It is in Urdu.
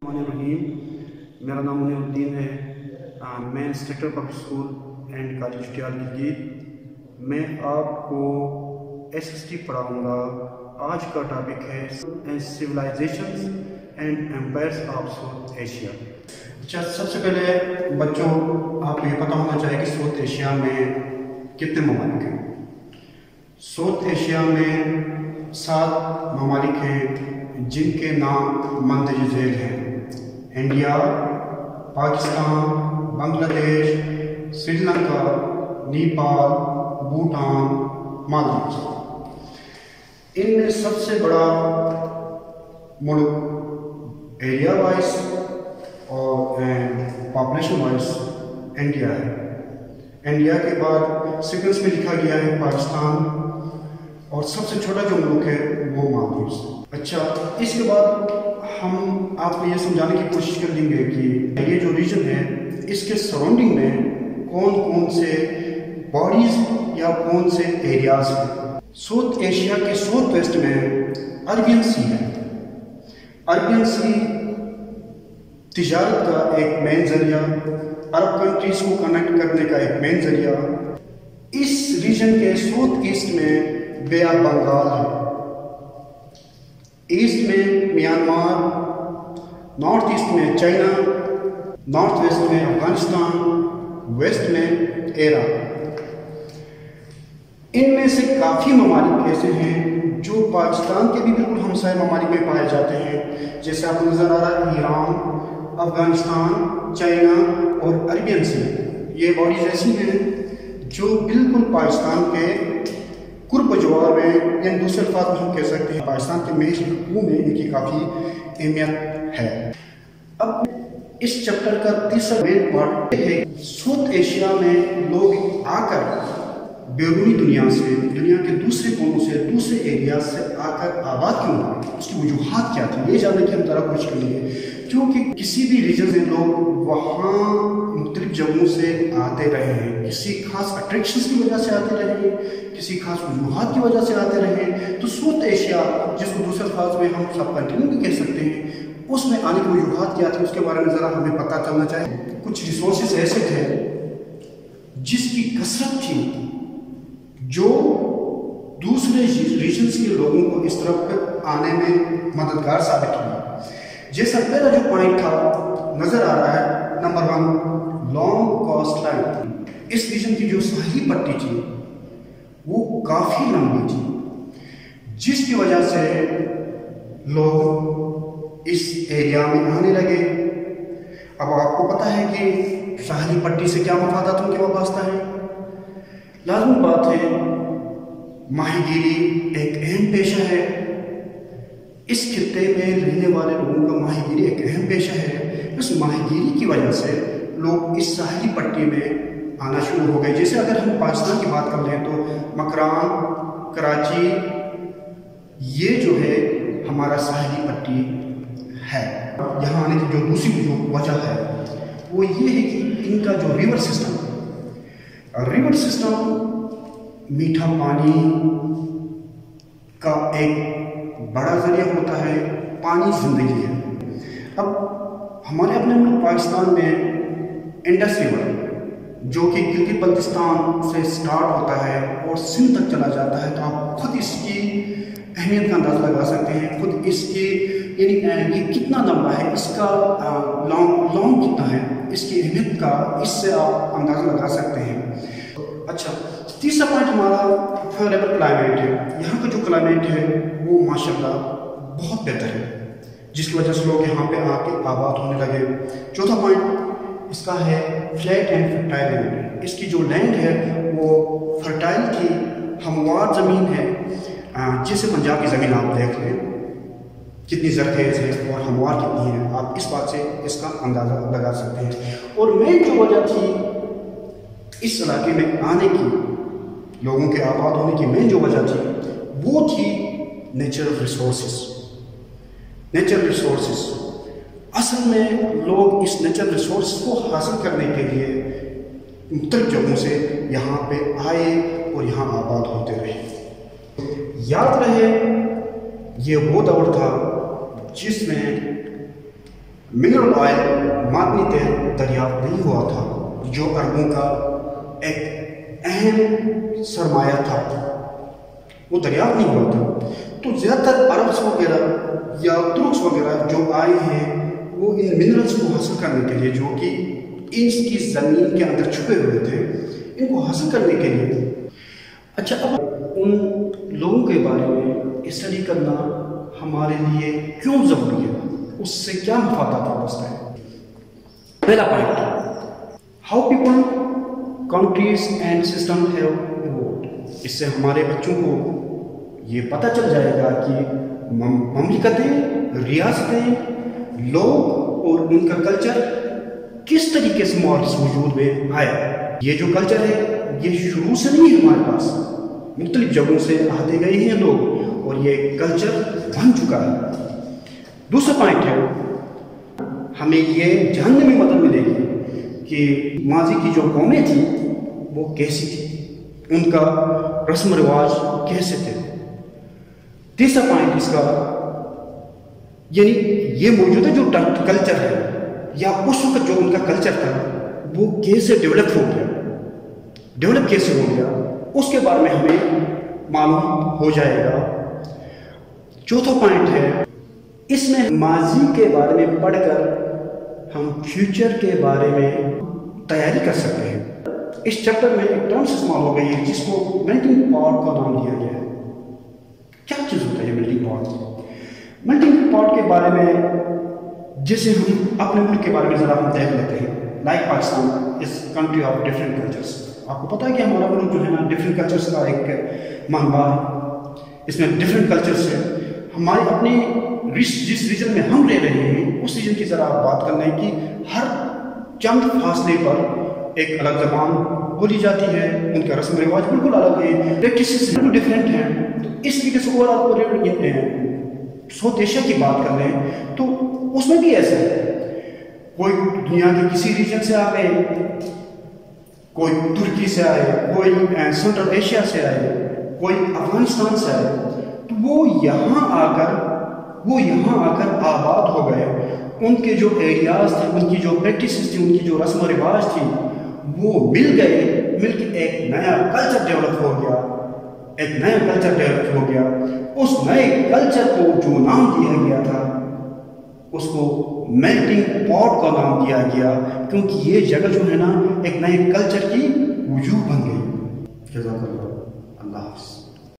الرحیم، میرا نام منیر الدین ہے۔ میں instructor public school and college Chatiyal Gilgit. میں آپ کو SST پڑھاؤں گا۔ آج کا ٹاپک ہے civilisations and empires of South Asia. اچھا، سب سے پہلے بچوں آپ کو یہ پتہ ہونا چاہیے کہ ساؤتھ ایشیا میں کتنے ممالک ہیں۔ ساؤتھ ایشیا میں 7 ممالک ہیں جن کے نام مندرجہ ذیل ہیں: انڈیا، پاکستان، بنگلہ دیش، سری لنکا، نیپال، بھوٹان، مالدیوز۔ ان میں سب سے بڑا ملک ایریا وائز اور پاپولیشن وائز انڈیا ہے۔ انڈیا کے بعد سیکوینس میں لکھا گیا ہے پاکستان، اور سب سے چھوٹا جو ملک ہے وہ مالدیوز۔ اچھا، اس کے بعد ہم آپ کو یہ سمجھانے کی کوشش کر دیں گے کہ یہ جو ریجن ہے اس کے سراؤنڈنگ میں کون کون سے باڈیز یا کون سے ایریاز ہیں۔ ساؤتھ ایشیا کے ساؤتھ ویسٹ میں عربین سی ہے۔ عربین سی تجارت کا ایک مین ذریعہ، عرب کنٹریز کو کنیکٹ کرنے کا ایک مین ذریعہ۔ اس ریجن کے ساؤتھ ایسٹ میں بے آف بنگال ہے، ایسٹ میں میانمار، نارتھ ایسٹ میں چائنا، نارتھ ویسٹ میں افغانستان، ویسٹ میں ایران۔ ان میں سے کافی ممالک ایسے ہیں جو پاکستان کے بھی بالکل ہمسائے ممالک میں پائے جاتے ہیں، جیسے آپ کو نظر آ رہا ہے ایران، افغانستان، چائنا اور عربین سی۔ یہ باڈیز ایسی ہیں جو بالکل پاکستان کے قرب جوار میں، یعنی دوسرے الفاظ میں ہم کہہ سکتے ہیں پاکستان کے محیط حقوق میں ان کی کافی اہمیت ہے۔ اب اس چیپٹر کا تیسرا مین پارٹ ہے ساؤتھ ایشیا میں لوگ آ کر بیرونی دنیا سے، دنیا کے دوسرے کونوں سے، دوسرے ایریاز سے آ کر آباد کیوں ہوئے، اس کی وجوہات کیا تھی، یہ جاننے کی ہم ذرا کوشش کریں گے۔ کیونکہ کسی بھی ریجن سے لوگ وہاں مختلف جگہوں سے آتے رہے ہیں، کسی خاص اٹریکشنز کی وجہ سے آتے رہے ہیں، کسی خاص وجوہات کی وجہ سے آتے رہے ہیں۔ تو ساؤتھ ایشیا، جس کو دوسرے الفاظ میں ہم سب کنٹینیو بھی کہہ سکتے ہیں، اس میں آنے کی وجوہات کیا تھی اس کے بارے میں ذرا ہمیں پتہ چلنا چاہیے۔ کچھ ریسورسز ایسے تھے جس کی کثرت تھی جو دوسرے ریجنز کے لوگوں کو اس طرف آنے میں مددگار ثابت ہوئی۔ جیسا پہلا جو پوائنٹ تھا نظر آ رہا ہے، نمبر 1 لانگ کوسٹ لائن۔ اس ریجن کی جو ساحلی پٹی تھی وہ کافی لمبی تھی، جس کی وجہ سے لوگ اس ایریا میں آنے لگے۔ اب آپ کو پتہ ہے کہ ساحلی پٹی سے کیا مفادات ان کے وابستہ ہیں۔ لازمی بات ہے، ماہی گیری ایک اہم پیشہ ہے۔ اس خطے میں رہنے والے لوگوں کا ماہی گیری ایک اہم پیشہ ہے۔ اس ماہی گیری کی وجہ سے لوگ اس ساحلی پٹی میں آنا شروع ہو گئے۔ جیسے اگر ہم پاکستان کی بات کر لیں تو مکران، کراچی، یہ جو ہے ہمارا ساحلی پٹی ہے۔ یہاں آنے کی جو دوسری جو وجہ ہے وہ یہ ہے کہ ان کا جو ریور سسٹم میٹھا پانی کا ایک بڑا ذریعہ ہوتا ہے۔ پانی زندگی ہے۔ اب ہمارے اپنے ملک پاکستان میں انڈس ریور، جو کہ گلگت بلتستان سے سٹارٹ ہوتا ہے اور سندھ تک چلا جاتا ہے، تو آپ خود اس کی اہمیت کا اندازہ لگا سکتے ہیں۔ خود اس کی یعنی یہ کتنا لمبا ہے، اس کا لانگ کتنا ہے، اس کی اہمیت کا اس سے آپ اندازہ لگا سکتے ہیں۔ اچھا، تیسرا پوائنٹ ہمارا فیوریبل کلائمیٹ ہے۔ یہاں کا جو کلائمیٹ ہے وہ ماشاءاللہ بہت بہتر ہے، جس کی وجہ سے لوگ یہاں پہ آ کے آباد ہونے لگے۔ چوتھا پوائنٹ اس کا ہے فلیٹ اینڈ فرٹائل لینڈ۔ اس کی جو لینڈ ہے وہ فرٹائل کی ہموار زمین ہے، جیسے پنجاب کی زمین آپ دیکھ لیں کتنی زرخیز ہے اور ہموار کتنی ہے، آپ اس بات سے اس کا اندازہ لگا سکتے ہیں۔ اور مین جو وجہ تھی اس علاقے میں آنے کی، لوگوں کے آباد ہونے کی مین جو وجہ تھی وہ تھی نیچرل ریسورسز۔ نیچرل ریسورسز اصل میں لوگ اس نیچرل ریسورس کو حاصل کرنے کے لیے مختلف جگہوں سے یہاں پہ آئے اور یہاں آباد ہوتے رہے۔ یاد رہے یہ وہ دور تھا جس میں منرل آئل معدنی تیل دریافت نہیں ہوا تھا، جو عربوں کا ایک اہم سرمایہ تھا، وہ دریافت نہیں ہوا تھا۔ تو زیادہ تر عربس وغیرہ یا ترکس وغیرہ جو آئے ہیں وہ ان منرلس کو حاصل کرنے کے لیے، جو کہ اس کی زمین کے اندر چھپے ہوئے تھے، ان کو حاصل کرنے کے لیے۔ اچھا، اب ان لوگوں کے بارے میں اسٹڈی کرنا ہمارے لیے کیوں ضروری ہے، اس سے کیا مفادات وابستہ ہے؟ پہلا point, how people, countries and system have evolved. اس سے ہمارے بچوں کو یہ پتہ چل جائے گا کہ مملکتیں، ریاستیں، لوگ اور ان کا کلچر کس طریقے سے معاشرے وجود میں آیا۔ یہ جو کلچر ہے یہ شروع سے نہیں ہے، ہمارے پاس مختلف جگہوں سے آتے گئے ہیں لوگ، اور یہ کلچر بن چکا ہے۔ دوسرا پوائنٹ ہے، ہمیں یہ جاننے میں مدد ملے گی کہ ماضی کی جو قومیں تھیں وہ کیسی تھیں، ان کا رسم و رواج کیسے تھے۔ تیسرا پوائنٹ اس کا، یعنی یہ موجودہ جو کلچر ہے یا اس وقت جو ان کا کلچر تھا وہ کیسے ڈیولپ ہو گیا، ڈیولپ کیسے ہو گیا، اس کے بارے میں ہمیں معلوم ہو جائے گا۔ چوتھا پوائنٹ ہے، اس میں ماضی کے بارے میں پڑھ کر ہم فیوچر کے بارے میں تیاری کر سکتے ہیں۔ اس چیپٹر میں ایک ٹرم استعمال ہو گئی ہے جس کو میلٹنگ پاٹ کا نام دیا گیا ہے۔ کیا چیز ہوتا ہے یہ میلٹنگ پاٹ؟ میلٹنگ پاٹ کے بارے میں جیسے ہم اپنے ملک کے بارے میں ذرا ہم دیکھ لیتے ہیں، like Pakistan is country of different cultures. آپ کو پتہ ہے کہ ہمارا ملک جو ہے نا ڈفرینٹ کلچرس کا ایک منبع ہے، اس میں ڈفرینٹ کلچرس ہیں۔ ہمارے اپنے جس ریجن میں ہم رہ رہے ہیں اس ریجن کی ذرا آپ بات کر لیں کہ ہر چند فاصلے پر ایک الگ زبان بولی جاتی ہے، ان کا رسم و رواج بالکل الگ ہے، پریکٹسز بالکل ڈفرینٹ ہیں۔ تو اس طریقے سے اوور آل ساؤتھ ایشیا کی بات کر لیں تو اس میں بھی ایسا ہے، کوئی دنیا کے کسی ریجن سے آ گئے، کوئی ترکی سے آئے، کوئی سینٹرل ایشیا سے آئے، کوئی افغانستان سے آئے، تو وہ یہاں آ کر آباد ہو گئے۔ ان کے جو ایریاز تھے، ان کی جو پریکٹسز تھی، ان کی جو رسم و رواج تھی، وہ مل گئے، مل کے ایک نیا کلچر ڈیولپ ہو گیا، ایک نیا کلچر ڈیولپ ہو گیا۔ اس نئے کلچر کو جو نام دیا گیا تھا اس کو میلٹنگ پاٹ کا نام دیا گیا، کیونکہ یہ جگہ جو ہے نا ایک نئے کلچر کی وجوہ بن گئی۔ جزاک اللہ، اللہ حافظ۔